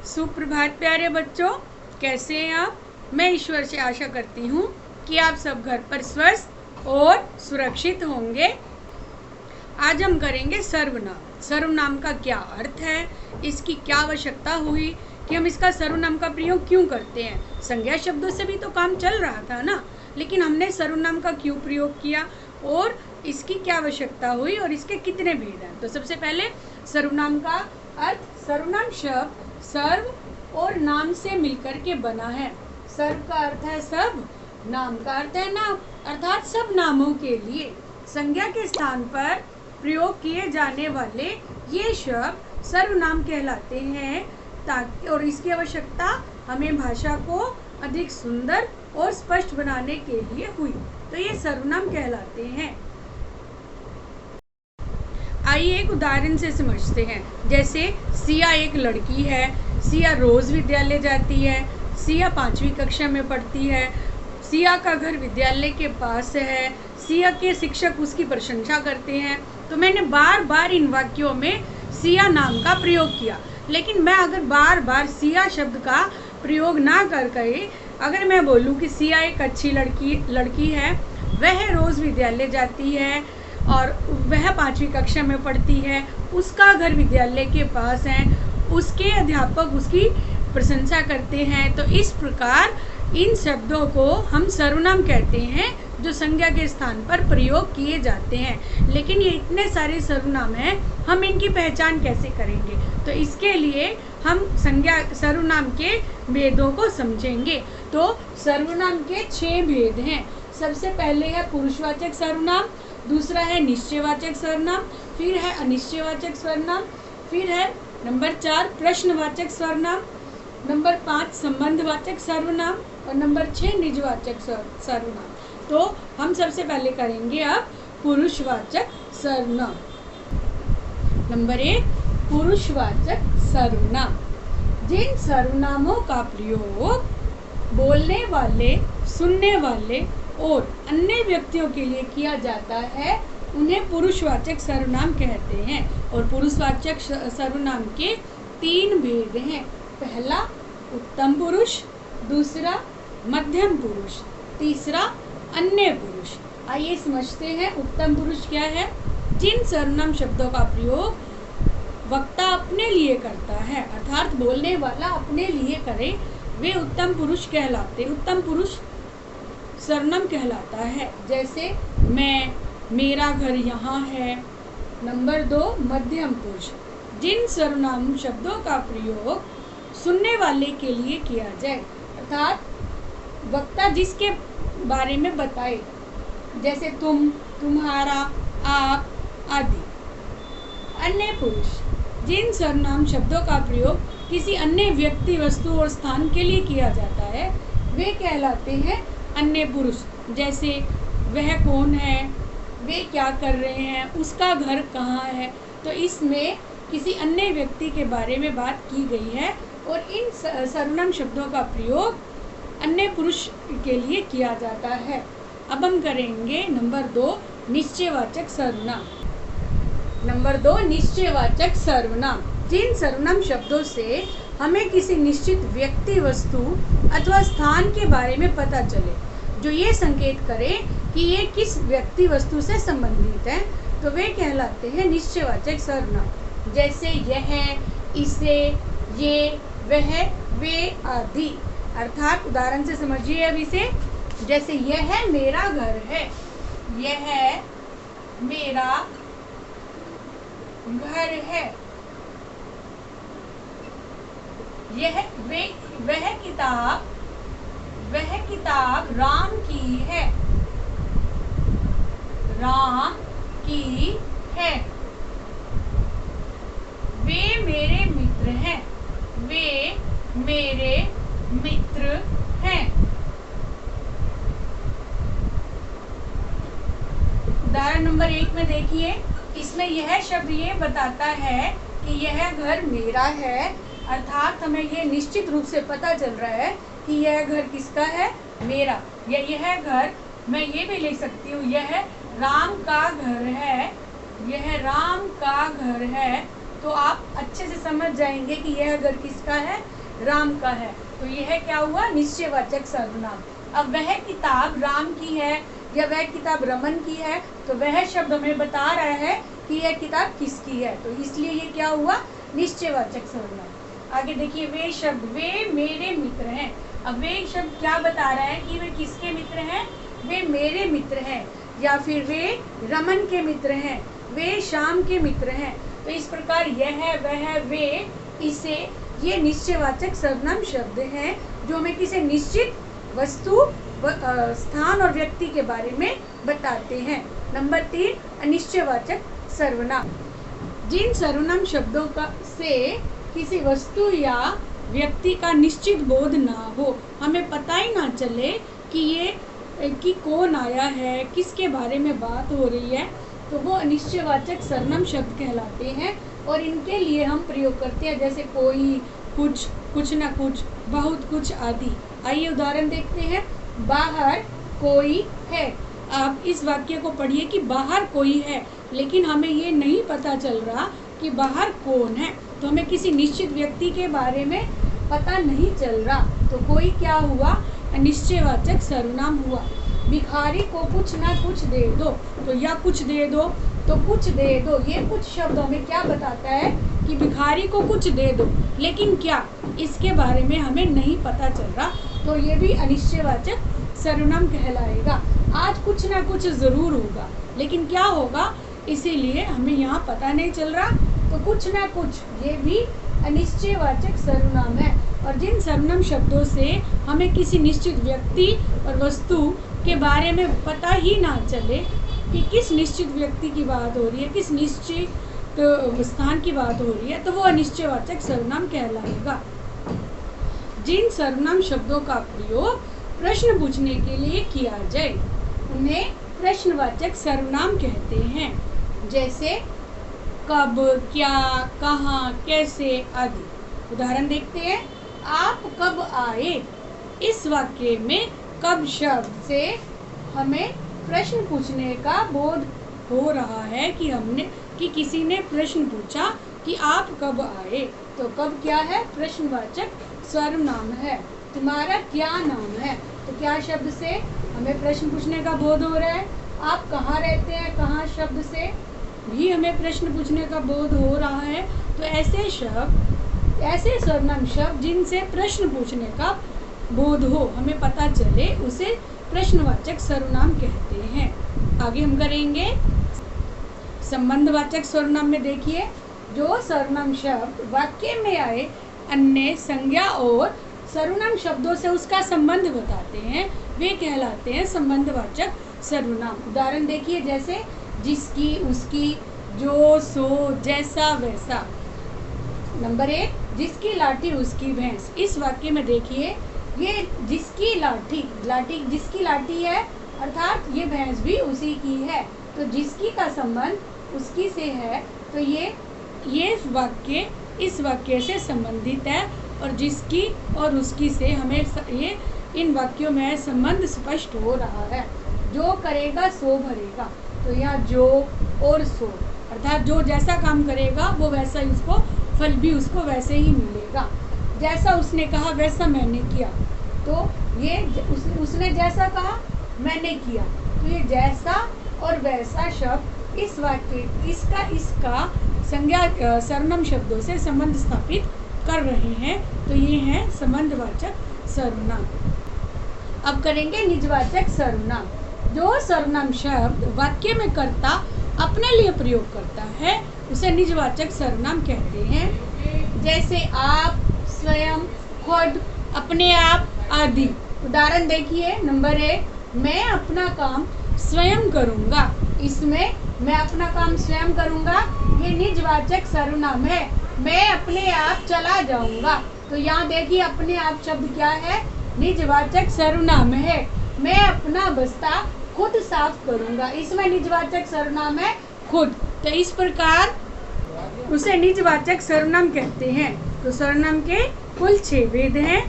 सुप्रभात प्यारे बच्चों, कैसे हैं आप। मैं ईश्वर से आशा करती हूँ कि आप सब घर पर स्वस्थ और सुरक्षित होंगे। आज हम करेंगे सर्वनाम। सर्वनाम का क्या अर्थ है, इसकी क्या आवश्यकता हुई कि हम इसका सर्वनाम का प्रयोग क्यों करते हैं। संज्ञा शब्दों से भी तो काम चल रहा था ना, लेकिन हमने सर्वनाम का क्यों प्रयोग किया और इसकी क्या आवश्यकता हुई और इसके कितने भेद हैं। तो सबसे पहले सर्वनाम का अर्थ। सर्वनाम शब्द सर्व और नाम से मिलकर के बना है। सर्व का अर्थ है सब, नाम का अर्थ है नाम, अर्थात सब नामों के लिए संज्ञा के स्थान पर प्रयोग किए जाने वाले ये शब्द सर्वनाम कहलाते हैं। ताकि और इसकी आवश्यकता हमें भाषा को अधिक सुंदर और स्पष्ट बनाने के लिए हुई, तो ये सर्वनाम कहलाते हैं। आइए एक उदाहरण से समझते हैं। जैसे सिया एक लड़की है, सिया रोज विद्यालय जाती है, सिया 5वीं कक्षा में पढ़ती है, सिया का घर विद्यालय के पास है, सिया के शिक्षक उसकी प्रशंसा करते हैं। तो मैंने बार बार इन वाक्यों में सिया नाम का प्रयोग किया, लेकिन मैं अगर बार बार सिया शब्द का प्रयोग ना करके अगर मैं बोलूँ कि सिया एक अच्छी लड़की है, वह रोज विद्यालय जाती है और वह 5वीं कक्षा में पढ़ती है, उसका घर विद्यालय के पास है, उसके अध्यापक उसकी प्रशंसा करते हैं, तो इस प्रकार इन शब्दों को हम सर्वनाम कहते हैं जो संज्ञा के स्थान पर प्रयोग किए जाते हैं। लेकिन ये इतने सारे सर्वनाम हैं, हम इनकी पहचान कैसे करेंगे। तो इसके लिए हम सर्वनाम के भेदों को समझेंगे। तो सर्वनाम के 6 भेद हैं। सबसे पहले है पुरुषवाचक सर्वनाम, दूसरा है निश्चयवाचक सर्वनाम, फिर है अनिश्चयवाचक सर्वनाम, फिर है नंबर 4 प्रश्नवाचक सर्वनाम, नंबर 5 संबंधवाचक सर्वनाम और नंबर 6 निजवाचक सर्वनाम। तो हम सबसे पहले करेंगे अब पुरुषवाचक सर्वनाम। नंबर 1 पुरुषवाचक सर्वनाम। जिन सर्वनामों का प्रयोग बोलने वाले, सुनने वाले और अन्य व्यक्तियों के लिए किया जाता है उन्हें पुरुषवाचक सर्वनाम कहते हैं। और पुरुषवाचक सर्वनाम के 3 भेद हैं। पहला उत्तम पुरुष, दूसरा मध्यम पुरुष, तीसरा अन्य पुरुष। आइए समझते हैं उत्तम पुरुष क्या है। जिन सर्वनाम शब्दों का प्रयोग वक्ता अपने लिए करता है, अर्थात बोलने वाला अपने लिए करे, वे उत्तम पुरुष कहलाते, उत्तम पुरुष सर्वनाम कहलाता है। जैसे मैं, मेरा घर यहाँ है। नंबर 2 मध्यम पुरुष। जिन सर्वनाम शब्दों का प्रयोग सुनने वाले के लिए किया जाए, अर्थात वक्ता जिसके बारे में बताए, जैसे तुम, तुम्हारा, आप आदि। अन्य पुरुष। जिन सर्वनाम शब्दों का प्रयोग किसी अन्य व्यक्ति, वस्तु और स्थान के लिए किया जाता है, वे कहलाते हैं अन्य पुरुष। जैसे वह कौन है, वे क्या कर रहे हैं, उसका घर कहाँ है। तो इसमें किसी अन्य व्यक्ति के बारे में बात की गई है और इन सर्वनाम शब्दों का प्रयोग अन्य पुरुष के लिए किया जाता है। अब हम करेंगे नंबर 2 निश्चयवाचक सर्वनाम। नंबर 2 निश्चयवाचक सर्वनाम। जिन सर्वनाम शब्दों से हमें किसी निश्चित व्यक्ति, वस्तु अथवा स्थान के बारे में पता चले, जो ये संकेत करें कि ये किस व्यक्ति, वस्तु से संबंधित है, तो वे कहलाते हैं निश्चयवाचक सर्वनाम। जैसे यह, इसे, ये, वह, वे आदि। अर्थात उदाहरण से समझिए अब इसे। जैसे यह मेरा घर है, यह मेरा घर है। यह वह किताब राम की है, राम की है। वे मेरे मित्र हैं, वे मेरे मित्र हैं। उदाहरण नंबर 1 में देखिए, इसमें यह शब्द ये बताता है कि यह घर मेरा है, अर्थात हमें यह निश्चित रूप से पता चल रहा है कि यह घर किसका है, मेरा। या यह घर, मैं ये भी लिख सकती हूँ, यह राम का घर है, यह राम का घर है। तो आप अच्छे से समझ जाएंगे कि यह अगर किसका है, राम का है, तो यह क्या हुआ, निश्चयवाचक सर्वनाम। अब वह किताब राम की है या वह किताब रमन की है, तो वह शब्द हमें बता रहा है कि यह किताब किसकी है, तो इसलिए ये क्या हुआ, निश्चयवाचक सर्वनाम। आगे देखिए, वे शब्द, वे मेरे मित्र हैं। अब वे शब्द क्या बता रहा है कि वे किसके मित्र हैं, वे मेरे मित्र हैं, या फिर वे रमन के मित्र हैं, वे श्याम के मित्र हैं। तो इस प्रकार यह, वह, वे, इसे, ये निश्चयवाचक सर्वनाम शब्द हैं जो हमें किसी निश्चित वस्तु, स्थान और व्यक्ति के बारे में बताते हैं। नंबर 3, अनिश्चयवाचक सर्वनाम। जिन सर्वनाम शब्दों का से किसी वस्तु या व्यक्ति का निश्चित बोध ना हो, हमें पता ही ना चले कि कौन आया है, किसके बारे में बात हो रही है, तो वो अनिश्चयवाचक सर्वनाम शब्द कहलाते हैं। और इनके लिए हम प्रयोग करते हैं, जैसे कोई, कुछ, कुछ ना कुछ, बहुत कुछ आदि। आइए उदाहरण देखते हैं। बाहर कोई है। आप इस वाक्य को पढ़िए कि बाहर कोई है, लेकिन हमें ये नहीं पता चल रहा कि बाहर कौन है, तो हमें किसी निश्चित व्यक्ति के बारे में पता नहीं चल रहा, तो कोई क्या हुआ, अनिश्चयवाचक सर्वनाम हुआ। भिखारी को कुछ ना कुछ दे दो, तो या कुछ दे दो, तो कुछ दे दो, ये कुछ शब्द हमें क्या बताता है कि भिखारी को कुछ दे दो, लेकिन क्या, इसके बारे में हमें नहीं पता चल रहा, तो ये भी अनिश्चयवाचक सर्वनाम कहलाएगा। आज कुछ ना कुछ ज़रूर होगा, लेकिन क्या होगा, इसीलिए हमें यहाँ पता नहीं चल रहा, तो कुछ ना कुछ, ये भी अनिश्चयवाचक सर्वनाम है। और जिन सर्वनाम शब्दों से हमें किसी निश्चित व्यक्ति और वस्तु के बारे में पता ही ना चले कि किस निश्चित व्यक्ति की बात हो रही है, किस निश्चित स्थान की बात हो रही है, तो वो अनिश्चयवाचक सर्वनाम कहलाएगा। जिन सर्वनाम शब्दों का प्रयोग प्रश्न पूछने के लिए किया जाए, उन्हें प्रश्नवाचक सर्वनाम कहते हैं। जैसे कब, क्या, कहाँ, कैसे आदि। उदाहरण देखते हैं। आप कब आए। इस वाक्य में कब शब्द से हमें प्रश्न पूछने का बोध हो रहा है कि किसी ने प्रश्न पूछा कि आप कब आए, तो कब क्या है, प्रश्नवाचक सर्वनाम है। तुम्हारा क्या नाम है, तो क्या शब्द से हमें प्रश्न पूछने का बोध हो रहा है। आप कहाँ रहते हैं, कहाँ शब्द से भी हमें प्रश्न पूछने का बोध हो रहा है। तो ऐसे शब्द, ऐसे सर्वनाम शब्द जिनसे प्रश्न पूछने का बोध हो, हमें पता चले, उसे प्रश्नवाचक सर्वनाम कहते हैं। आगे हम करेंगे संबंधवाचक सर्वनाम में। देखिए, जो सर्वनाम शब्द वाक्य में आए अन्य संज्ञा और सर्वनाम शब्दों से उसका संबंध बताते हैं, वे कहलाते हैं संबंधवाचक सर्वनाम। उदाहरण देखिए, जैसे जिसकी, उसकी, जो, सो, जैसा, वैसा। नंबर 1, जिसकी लाठी उसकी भैंस। इस वाक्य में देखिए, ये जिसकी लाठी, जिसकी लाठी है, अर्थात ये भैंस भी उसी की है, तो जिसकी का संबंध उसकी से है, तो ये वाक्य इस वाक्य से संबंधित है। और जिसकी और उसकी से हमें ये इन वाक्यों में संबंध स्पष्ट हो रहा है। जो करेगा सो भरेगा, तो यहाँ जो और सो, अर्थात जो जैसा काम करेगा वो वैसा ही उसको फल भी उसको वैसे ही मिलेगा। जैसा उसने कहा वैसा मैंने किया, तो ये उसने जैसा कहा मैंने किया, तो ये जैसा और वैसा शब्द इस वाक्य इसका संज्ञा सर्वनाम शब्दों से संबंध स्थापित कर रहे हैं, तो ये है संबंधवाचक सर्वनाम। अब करेंगे निजवाचक सर्वनाम। जो सर्वनाम शब्द वाक्य में कर्ता अपने लिए प्रयोग करता है उसे निजवाचक सर्वनाम कहते हैं। जैसे आप, स्वयं, खुद, अपने आप आदि। उदाहरण देखिए, नंबर 1, मैं अपना काम स्वयं करूँगा। इसमें मैं अपना काम स्वयं करूँगा, ये निजवाचक सर्वनाम है। मैं अपने आप चला जाऊँगा, तो यहाँ देखिए अपने आप शब्द क्या है, निजवाचक सर्वनाम है। मैं अपना बस्ता खुद साफ करूँगा, इसमें निजवाचक सर्वनाम है खुद। तो इस प्रकार उसे निजवाचक सर्वनाम कहते हैं। तो सर्वनाम के कुल 6 भेद हैं।